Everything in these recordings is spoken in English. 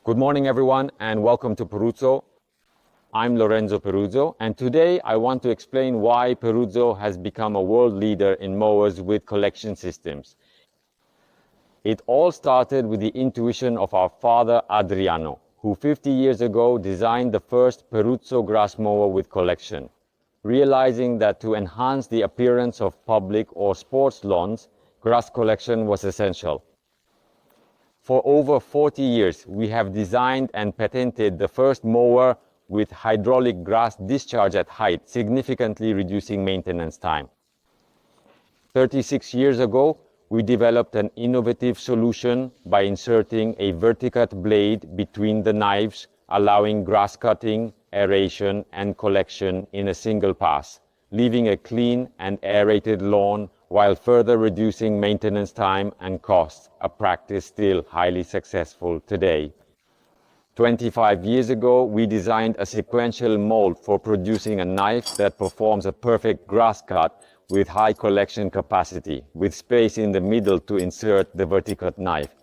Good morning, everyone, and welcome to PERUZZO. I'm Lorenzo Peruzzo, and today I want to explain why PERUZZO has become a world leader in mowers with collection systems. It all started with the intuition of our father Adriano, who 50 years ago designed the first PERUZZO grass mower with collection, realizing that to enhance the appearance of public or sports lawns, grass collection was essential. For over 40 years, we have designed and patented the first mower with hydraulic grass discharge at height, significantly reducing maintenance time. 36 years ago, we developed an innovative solution by inserting a vertical blade between the knives, allowing grass cutting, aeration, and collection in a single pass, leaving a clean and aerated lawn while further reducing maintenance time and costs, a practice still highly successful today. 25 years ago, we designed a sequential mold for producing a knife that performs a perfect grass cut with high collection capacity, with space in the middle to insert the vertical knife.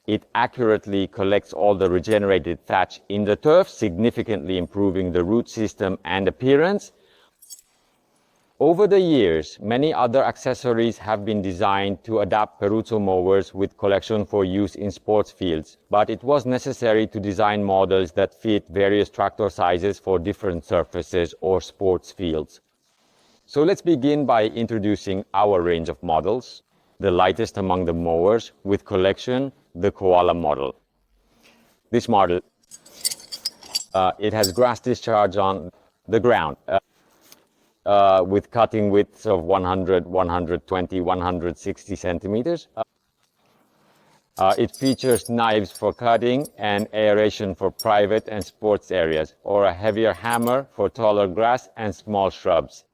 It accurately collects all the regenerated thatch in the turf, significantly improving the root system and appearance. Over the years, many other accessories have been designed to adapt PERUZZO mowers with collection for use in sports fields, but it was necessary to design models that fit various tractor sizes for different surfaces or sports fields. So let's begin by introducing our range of models. The lightest among the mowers with collection, the Koala model. This model, it has grass discharge on the ground. With cutting widths of 100, 120, 160 centimeters. It features knives for cutting and aeration for private and sports areas, or a heavier hammer for taller grass and small shrubs.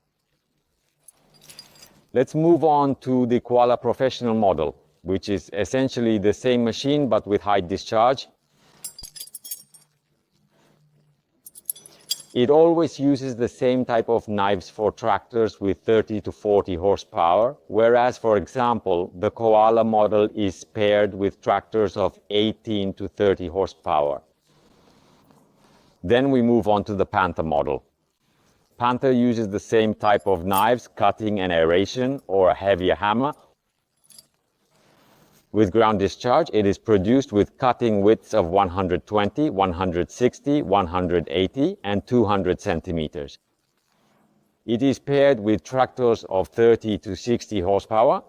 Let's move on to the Koala Professional model, which is essentially the same machine but with high discharge. It always uses the same type of knives for tractors with 30 to 40 horsepower, whereas, for example, the Koala model is paired with tractors of 18 to 30 horsepower. Then we move on to the Panther model. Panther uses the same type of knives, cutting and aeration, or a heavier hammer. With ground discharge, it is produced with cutting widths of 120, 160, 180, and 200 centimeters. It is paired with tractors of 30 to 60 horsepower.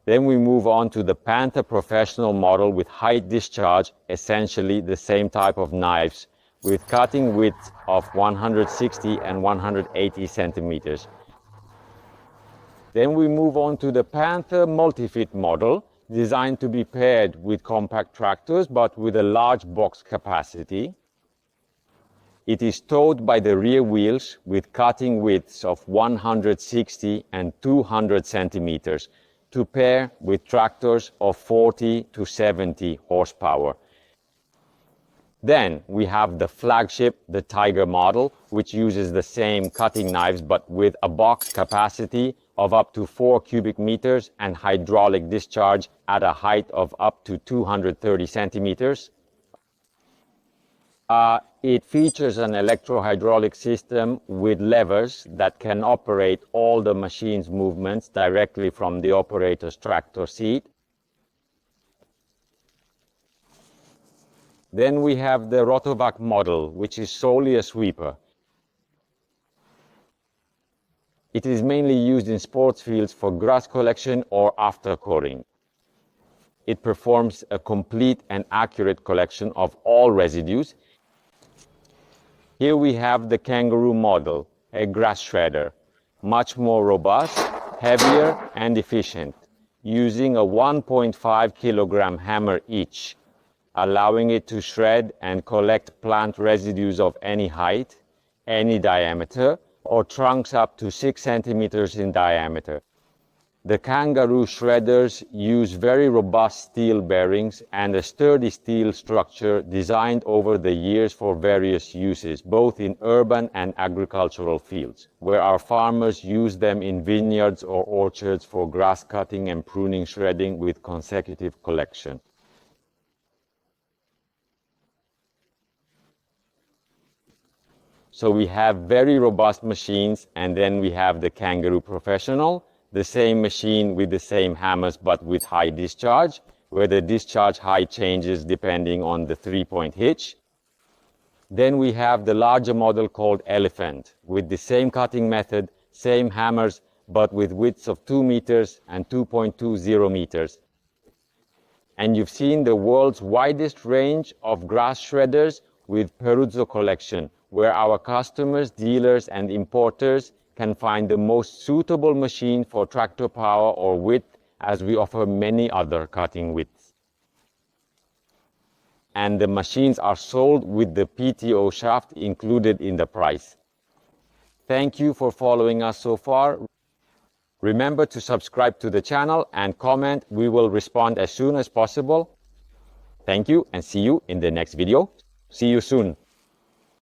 Then we move on to the Panther Professional model with high discharge, essentially the same type of knives, with cutting widths of 160 and 180 centimeters. Then we move on to the Panther Multi-Fit model, designed to be paired with compact tractors but with a large box capacity. It is towed by the rear wheels with cutting widths of 160 and 200 centimeters to pair with tractors of 40 to 70 horsepower. Then we have the flagship, the Tiger model, which uses the same cutting knives but with a box capacity of up to 4 cubic meters and hydraulic discharge at a height of up to 230 centimeters. It features an electro-hydraulic system with levers that can operate all the machine's movements directly from the operator's tractor seat. Then we have the Rotovac model, which is solely a sweeper. It is mainly used in sports fields for grass collection or after coring. It performs a complete and accurate collection of all residues. Here we have the Kangaroo model, a grass shredder, much more robust, heavier, and efficient, using a 1.5 kilogram hammer each, allowing it to shred and collect plant residues of any height, any diameter, or trunks up to 6 centimeters in diameter. The Kangaroo shredders use very robust steel bearings and a sturdy steel structure designed over the years for various uses, both in urban and agricultural fields, where our farmers use them in vineyards or orchards for grass cutting and pruning shredding with consecutive collection. So we have very robust machines, and then we have the Kangaroo Professional, the same machine with the same hammers but with high discharge, where the discharge height changes depending on the 3-point hitch. Then we have the larger model called Elephant, with the same cutting method, same hammers, but with widths of 2 meters and 2.20 meters. And you've seen the world's widest range of grass shredders with PERUZZO collection, where our customers, dealers, and importers can find the most suitable machine for tractor power or width, as we offer many other cutting widths. And the machines are sold with the PTO shaft included in the price. Thank you for following us so far. Remember to subscribe to the channel and comment. We will respond as soon as possible. Thank you and see you in the next video. See you soon.